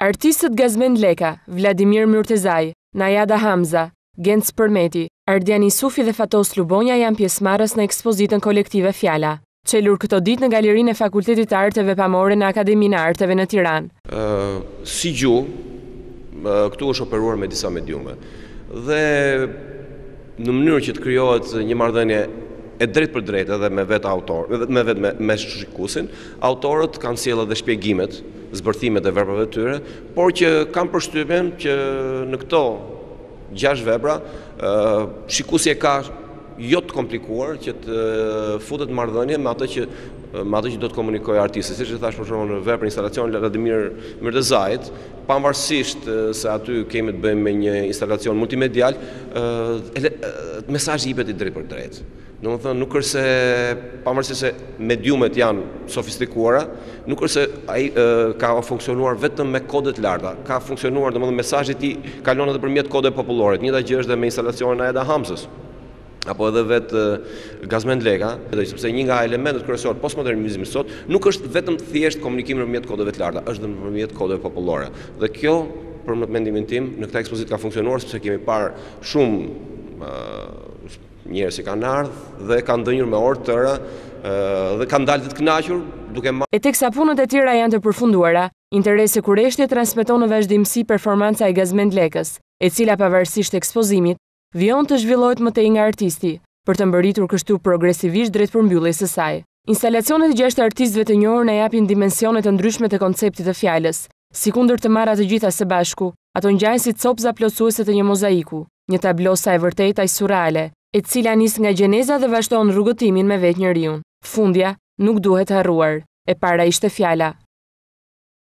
Artistët Gazmend Leka, Vladimir Myrtezaj, Najada Hamza, Genc Përmeti, Ardian Isufi dhe Fatos Lubonja janë pjesëmarrës në ekspozitën kolektive Fjala, çelur këto ditë në galerinë e Fakultetit të Arteve Pamore në Akademinë e Arteve në Tiranë. Si gjuhë, këtu është operuar me disa mediume dhe në mënyrë që të krijohet një marrëdhënie e drejtë për drejtë edhe me vetë autor, me shikuesin, autorët kanë sjellë edhe shpjegimet, zbërthimet e veprave të tyre, por që kanë përshtypjen që në këto 6 vepra shikuesi e ka jo të komplikuar që të futet marrëdhënie me atë që do të komunikojë artisti. Siç e thash për shembull në veprën instalacion Vladimir Myrtezajit, pavarësisht se aty kemi të bëjmë me një instalacion multimedial, mesazhi jepet i drejtë për drejtë. Domethënë nuk është se pavarësisht se mediumet janë sofistikuara, nuk është se ai ka funksionuar vetëm me kode të larta. Ka funksionuar, domethënë mesazhi i tij kalon edhe përmjet kodeve popullore. Njëjta gjë është edhe me instalacionin e Najada Hamzës, apo edhe vetë Gazmend Leka, sepse një nga elementet kryesorë të postmodernizmit sot nuk është vetëm thjesht komunikimi nëpërmjet kodeve të larta, është nëpërmjet kodeve popullore. Dhe kjo, për mendimin tim, në këtë ekspozitë ka funksionuar sepse kemi parë shumë njerëz që kanë ardhur dhe kanë dhënjur me orë tëra dhe kanë dalë të kënaqur duke marrë. E teksa punët e tjera janë të përfunduara, Interesi Kureshtje transmeton në vazhdimsi performanca e Gazmend Lekës, e cila pavarësisht ekspozimit vijon të zhvillohet më tej nga artisti, për të mbërritur kështu progresivisht drejt përmbylljes së saj. Instalacionet e 6 artistëve të njohur na japin dimensione të ndryshme të konceptit të fjalës, sikundër të marra të gjitha së bashku, ato ngjajnë si copëza plotësuese të një mozaiku, një tablo sa e vërtetë aq surreale, e cila nis nga gjeneza dhe vazhdon rrugëtimin me vetë njeriu. Fundja nuk duhet harruar. E para ishte fjala.